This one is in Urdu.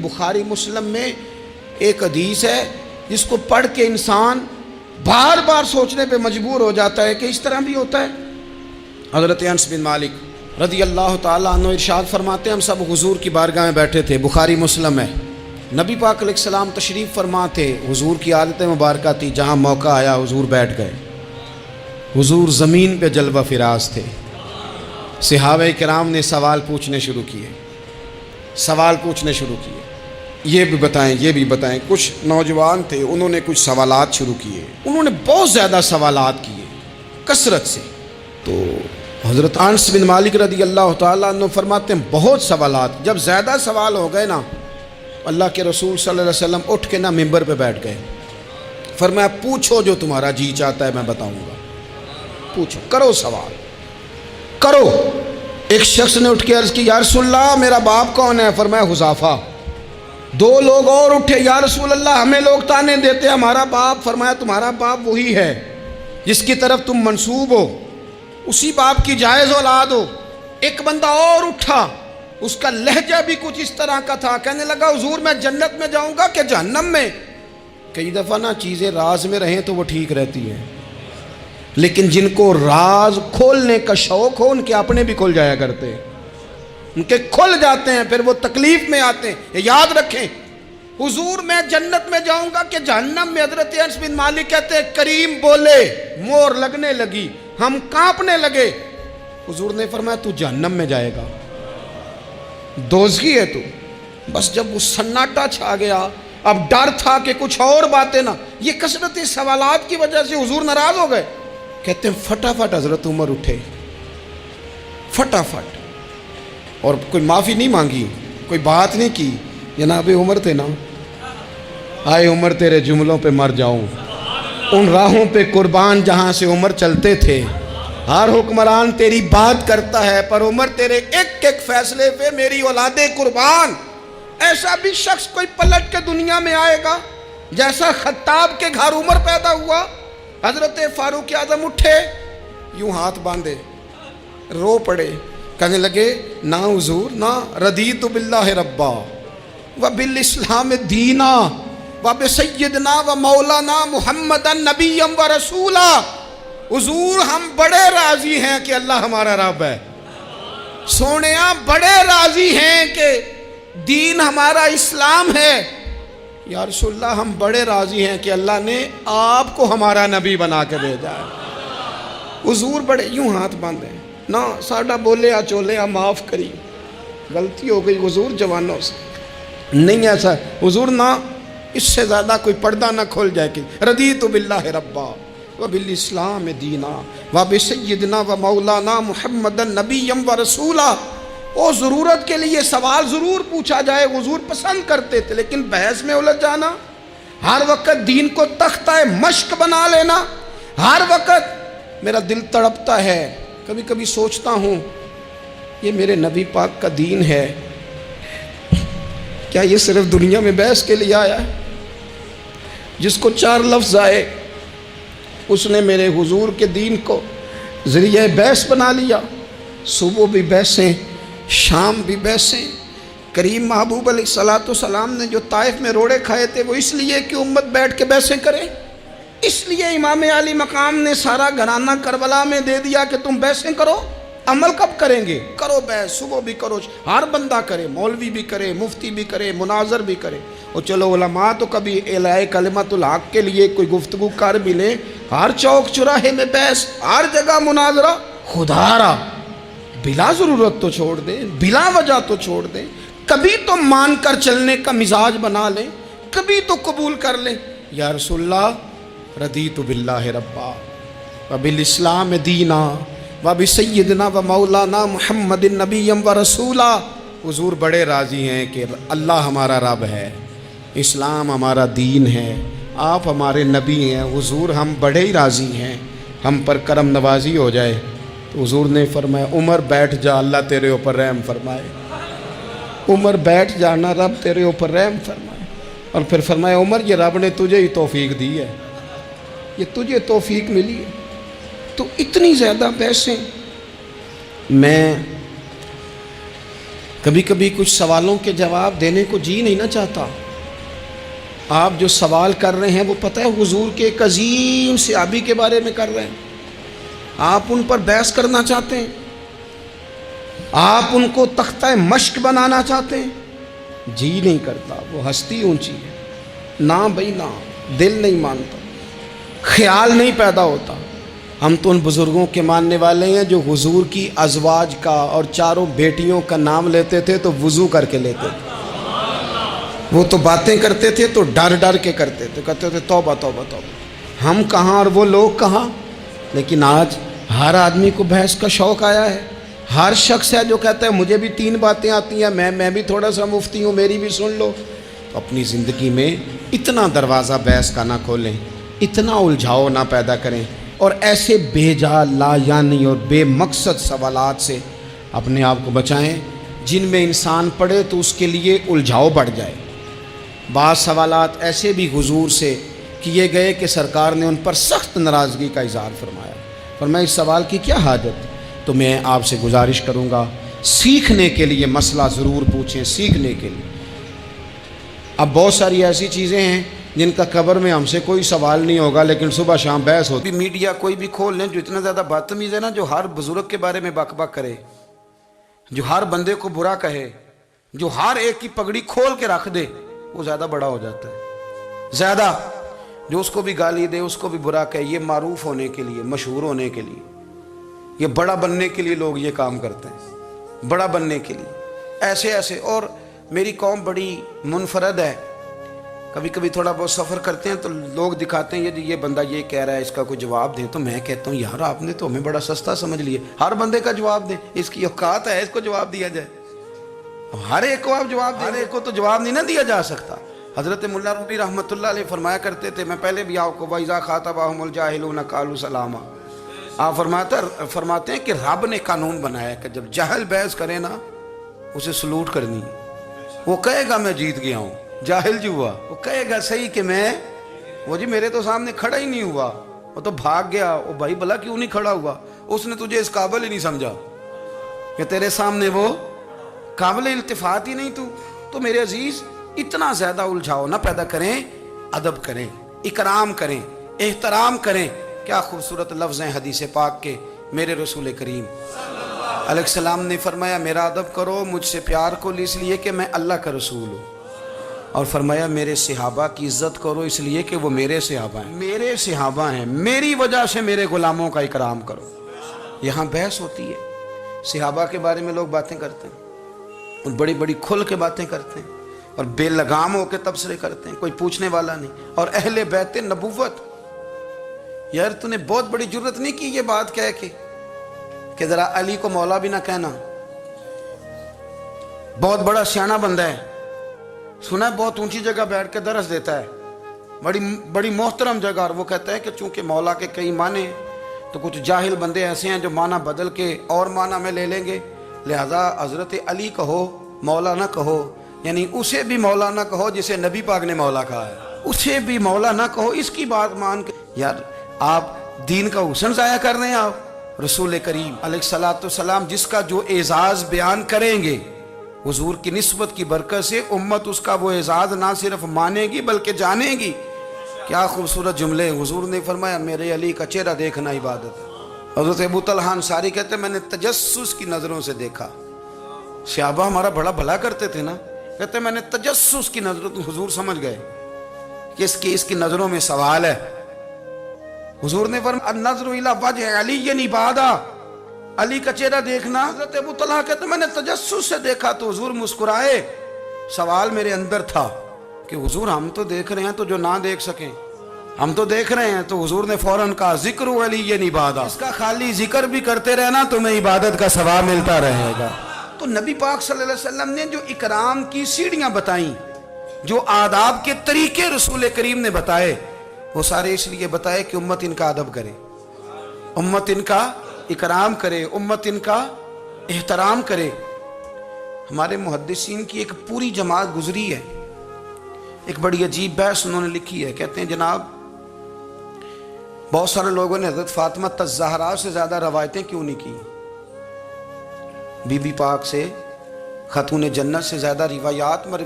بخاری مسلم میں ایک حدیث ہے جس کو پڑھ کے انسان بار بار سوچنے پہ مجبور ہو جاتا ہے کہ اس طرح بھی ہوتا ہے۔ حضرت انس بن مالک رضی اللہ تعالیٰ عنہ ارشاد فرماتے ہیں ہم سب حضور کی بارگاہ میں بیٹھے تھے، بخاری مسلم ہے، نبی پاک علیہ السلام تشریف فرما تھے، حضور کی عادت مبارکہ تھی جہاں موقع آیا حضور بیٹھ گئے، حضور زمین پہ جلوہ فراز تھے، صحابہ کرام نے سوال پوچھنے شروع کیے، یہ بھی بتائیں، کچھ نوجوان تھے انہوں نے کچھ سوالات شروع کیے، انہوں نے بہت زیادہ سوالات کیے کثرت سے۔ تو حضرت انس بن مالک رضی اللہ تعالیٰ عنہ فرماتے ہیں بہت سوالات، جب زیادہ سوال ہو گئے نا اللہ کے رسول صلی اللہ علیہ وسلم اٹھ کے نا ممبر پہ بیٹھ گئے، فرمایا پوچھو جو تمہارا جی چاہتا ہے میں بتاؤں گا، پوچھو، کرو سوال کرو۔ ایک شخص نے اٹھ کے عرض کی یا رسول اللہ میرا باپ کون ہے؟ فرمایا حذیفہ۔ دو لوگ اور اٹھے، یا رسول اللہ ہمیں لوگ تانے دیتے ہمارا باپ۔ فرمایا تمہارا باپ وہی ہے جس کی طرف تم منسوب ہو، اسی باپ کی جائز اولاد ہو۔ ایک بندہ اور اٹھا، اس کا لہجہ بھی کچھ اس طرح کا تھا، کہنے لگا حضور میں جنت میں جاؤں گا کہ جہنم میں؟ کئی دفعہ نا چیزیں راز میں رہیں تو وہ ٹھیک رہتی ہیں، لیکن جن کو راز کھولنے کا شوق ہو ان کے اپنے بھی کھل جایا کرتے ہیں، ان کے کھل جاتے ہیں، پھر وہ تکلیف میں آتے ہیں۔ یہ یاد رکھیں، حضور میں جنت میں جاؤں گا کہ جہنم میں؟ حضرت انس بن مالک کہتے ہیں کریم بولے، مور لگنے لگی، ہم کانپنے لگے۔ حضور نے فرمایا تو جہنم میں جائے گا، دوزخی ہے تو۔ بس جب وہ سناٹا چھا گیا، اب ڈر تھا کہ کچھ اور باتیں نہ، یہ کثرت سوالات کی وجہ سے حضور ناراض ہو گئے۔ کہتے ہیں فٹافٹ حضرت عمر اٹھے، فٹافٹ، اور کوئی معافی نہیں مانگی، کوئی بات نہیں کی، جناب عمر تھے نا، آئے عمر تیرے جملوں پہ مر جاؤں، ان راہوں پہ قربان جہاں سے عمر چلتے تھے، ہر حکمران تیری بات کرتا ہے پر عمر تیرے ایک ایک فیصلے پہ میری اولادیں قربان۔ ایسا بھی شخص کوئی پلٹ کے دنیا میں آئے گا جیسا خطاب کے گھر عمر پیدا ہوا۔ حضرت فاروق اعظم اٹھے، یوں ہاتھ باندھے، رو پڑے، کہنے لگے نا حضور نا، رضیت باللہ ربا وبالاسلام دینا وبسیدنا ومولانا محمد نبی و رسولا۔ حضور ہم بڑے راضی ہیں کہ اللہ ہمارا رب ہے، سونیا بڑے راضی ہیں کہ دین ہمارا اسلام ہے۔ یا رسول اللہ ہم بڑے راضی ہیں کہ اللہ نے آپ کو ہمارا نبی بنا کے بھیجا ہے۔ حضور بڑے، یوں ہاتھ باندھے، نہ ساڈا بولیا چولیا معاف کری، غلطی ہو گئی حضور جوانوں سے، نہیں ایسا حضور، نہ اس سے زیادہ کوئی پردہ نہ کھول جائے کہ رضیت باللہ ربا وبالاسلام دینا وبسیدنا ومولانا محمد نبی و رسولا۔ وہ ضرورت کے لیے سوال ضرور پوچھا جائے، حضور پسند کرتے تھے، لیکن بحث میں الجھ جانا، ہر وقت دین کو تختہ مشق بنا لینا، ہر وقت میرا دل تڑپتا ہے، کبھی کبھی سوچتا ہوں یہ میرے نبی پاک کا دین ہے، کیا یہ صرف دنیا میں بحث کے لیے آیا ہے؟ جس کو 4 لفظ آئے اس نے میرے حضور کے دین کو ذریعہ بحث بنا لیا، صبح بھی بحثیں، شام بھی بحثیں۔ کریم محبوب علیہ السلام نے جو طائف میں روڑے کھائے تھے وہ اس لیے کہ امت بیٹھ کے بحثیں کرے، اس لیے امام علی مقام نے سارا گھرانہ کربلا میں دے دیا کہ تم بحثیں کرو۔ عمل کب کریں گے؟ کرو بحث، صبح بھی کرو، ہر بندہ کرے، مولوی بھی کرے، مفتی بھی کرے، مناظر بھی کرے، اور چلو علماء تو کبھی اعلاء کلمت الحق کے لیے کوئی گفتگو کر بھی لیں، ہر چوک چراہے میں بحث، ہر جگہ مناظرہ، خدا را بلا ضرورت تو چھوڑ دیں، بلا وجہ تو چھوڑ دیں، کبھی تو مان کر چلنے کا مزاج بنا لیں، کبھی تو قبول کر لیں۔ یا رسول اللہ رضیت باللہ ربا وبالاسلام دینا وبسیدنا ومولانا محمد نبی و رسولا۔ حضور بڑے راضی ہیں کہ اللہ ہمارا رب ہے، اسلام ہمارا دین ہے، آپ ہمارے نبی ہیں۔ حضور ہم بڑے ہی راضی ہیں، ہم پر کرم نوازی ہو جائے۔ تو حضور نے فرمایا عمر بیٹھ جا، اللہ تیرے اوپر رحم فرمائے، عمر بیٹھ جانا، رب تیرے اوپر رحم فرمائے۔ اور پھر فرمایا عمر یہ رب نے تجھے ہی توفیق دی ہے، یہ تجھے توفیق ملی ہے۔ تو اتنی زیادہ بحثیں، میں کبھی کبھی کچھ سوالوں کے جواب دینے کو جی نہیں نہ چاہتا. آپ جو سوال کر رہے ہیں وہ پتہ ہے حضور کے ایک عظیم صحابی کے بارے میں کر رہے ہیں. آپ ان پر بحث کرنا چاہتے ہیں, آپ ان کو تختہ مشق بنانا چاہتے ہیں, جی نہیں کرتا. وہ ہستی اونچی ہے, نہ بھائی نہ, دل نہیں مانتا, خیال نہیں پیدا ہوتا. ہم تو ان بزرگوں کے ماننے والے ہیں جو حضور کی ازواج کا اور چاروں بیٹیوں کا نام لیتے تھے تو وضو کر کے لیتے تھے. وہ تو باتیں کرتے تھے تو ڈر ڈر کے کرتے تھے, کہتے تھے توبہ توبہ توبہ. ہم کہاں اور وہ لوگ کہاں. لیکن آج ہر آدمی کو بحث کا شوق آیا ہے. ہر شخص ہے جو کہتا ہے مجھے بھی 3 باتیں آتی ہیں, میں بھی تھوڑا سا مفتی ہوں, میری بھی سن لو. تو اپنی زندگی میں اتنا دروازہ بحث کا نہ کھولیں, اتنا الجھاؤ نہ پیدا کریں, اور ایسے بے جا لا یعنی اور بے مقصد سوالات سے اپنے آپ کو بچائیں جن میں انسان پڑھے تو اس کے لیے الجھاؤ بڑھ جائے. بعض سوالات ایسے بھی حضور سے کیے گئے کہ سرکار نے ان پر سخت ناراضگی کا اظہار فرمایا. فرمایا اس سوال کی کیا حاجت. تو میں آپ سے گزارش کروں گا سیکھنے کے لیے مسئلہ ضرور پوچھیں, سیکھنے کے لیے. اب بہت ساری ایسی چیزیں ہیں جن کا قبر میں ہم سے کوئی سوال نہیں ہوگا, لیکن صبح شام بحث ہوتی. میڈیا کوئی بھی کھول لیں جو اتنا زیادہ بدتمیز ہے نا, جو ہر بزرگ کے بارے میں بک بک کرے, جو ہر بندے کو برا کہے, جو ہر ایک کی پگڑی کھول کے رکھ دے, وہ زیادہ بڑا ہو جاتا ہے. زیادہ جو اس کو بھی گالی دے, اس کو بھی برا کہے, یہ معروف ہونے کے لیے, مشہور ہونے کے لیے, یہ بڑا بننے کے لیے لوگ یہ کام کرتے ہیں, بڑا بننے کے لیے ایسے ایسے. اور میری قوم بڑی منفرد ہے. کبھی کبھی تھوڑا بہت سفر کرتے ہیں تو لوگ دکھاتے ہیں یہ بندہ یہ کہہ رہا ہے, اس کا کوئی جواب دیں. تو میں کہتا ہوں یار آپ نے تو ہمیں بڑا سستا سمجھ لیے, ہر بندے کا جواب دیں, اس کی اوقات ہے اس کو جواب دیا جائے. ہر ایک کو آپ جواب دیں, ہر ایک کو تو جواب نہیں نہ دیا جا سکتا. حضرت ملا رومی رحمۃ اللہ علیہ فرمایا کرتے تھے, میں پہلے بھی آپ کو وَإِذَا خَاطَبَهُمُ الْجَاهِلُونَ قَالُوا سَلَامًا. آپ فرماتے ہیں کہ رب نے قانون بنایا کہ جب جاہل بحث کرے نا اسے سلوٹ کرنی ہے. وہ کہے گا میں جیت گیا ہوں, جاہل جو ہوا وہ کہے گا صحیح کہ میں, وہ جی میرے تو سامنے کھڑا ہی نہیں ہوا, وہ تو بھاگ گیا. وہ بھائی بھلا کیوں نہیں کھڑا ہوا, اس نے تجھے اس قابل ہی نہیں سمجھا کہ تیرے سامنے وہ قابل التفات ہی نہیں. تو میرے عزیز اتنا زیادہ الجھاؤ نہ پیدا کریں, ادب کریں, اکرام کریں, احترام کریں. کیا خوبصورت لفظ ہیں حدیث پاک کے. میرے رسول کریم علیہ السلام نے فرمایا میرا ادب کرو, مجھ سے پیار کو اس لیے کہ میں اللہ کا رسول ہوں. اور فرمایا میرے صحابہ کی عزت کرو اس لیے کہ وہ میرے صحابہ ہیں, میرے صحابہ ہیں, میری وجہ سے میرے غلاموں کا اکرام کرو. یہاں بحث ہوتی ہے, صحابہ کے بارے میں لوگ باتیں کرتے ہیں اور بڑی بڑی کھل کے باتیں کرتے ہیں اور بے لگام ہو کے تبصرے کرتے ہیں, کوئی پوچھنے والا نہیں. اور اہل بیت نبوت, یار تو نے بہت بڑی جرت نہیں کی یہ بات کہہ کے کہ ذرا علی کو مولا بھی نہ کہنا. بہت بڑا سیانا بندہ ہے, سنا ہے بہت اونچی جگہ بیٹھ کے درس دیتا ہے, بڑی محترم جگہ, اور وہ کہتا ہے کہ چونکہ مولا کے کئی معنی تو کچھ جاہل بندے ایسے ہیں جو معنی بدل کے اور معنی میں لے لیں گے, لہذا حضرت علی کہو مولا نہ کہو, یعنی اسے بھی مولا نہ کہو جسے نبی پاک نے مولا کہا ہے, اسے بھی مولا نہ کہو, اس کی بات مان کے. یار آپ دین کا حسن ضائع کر رہے ہیں. آپ رسول کریم علیہ السلام جس کا جو اعزاز بیان کریں گے حضور کی نسبت کی برکت سے, امت اس کا وہ اعزاز نہ صرف مانے گی بلکہ جانے گی. کیا خوبصورت جملے. حضور نے فرمایا میرے علی کا چہرہ دیکھنا عبادت ہے. حضرت ابو طلحہ انصاری کہتے ہیں میں نے تجسس کی نظروں سے دیکھا. صحابہ ہمارا بڑا بھلا کرتے تھے نا, کہتے ہیں میں نے تجسس کی نظروں, حضور سمجھ گئے کہ اس کی نظروں میں سوال ہے. حضور نے فرمایا النظر الی وجہ علی عبادہ, علی کا چہرہ دیکھنا. حضرت ابو طلحہ کہتے ہیں میں نے تجسس سے دیکھا تو حضور مسکرائے. سوال میرے اندر تھا کہ حضور ہم تو دیکھ رہے ہیں تو جو نہ دیکھ سکیں, ہم تو دیکھ رہے ہیں. تو حضور نے فوراً کہا ذکر علی عبادہ, اس کا خالی ذکر بھی کرتے رہنا تمہیں عبادت کا ثواب ملتا رہے گا. تو نبی پاک صلی اللہ علیہ وسلم نے جو اکرام کی سیڑھیاں بتائیں, جو آداب کے طریقے رسول کریم نے بتائے, وہ سارے اس لیے بتائے کہ امت ان کا ادب کرے, امت ان کا اکرام کرے, امت ان کا احترام کرے. ہمارے محدثین کی ایک پوری جماعت گزری ہے, ایک بڑی عجیب بحث انہوں نے لکھی ہے. کہتے ہیں جناب بہت سارے لوگوں نے حضرت فاطمہ الزہرا سے زیادہ روایتیں کیوں نہیں کی, بی بی پاک سے خاتون جنت سے زیادہ روایات مروی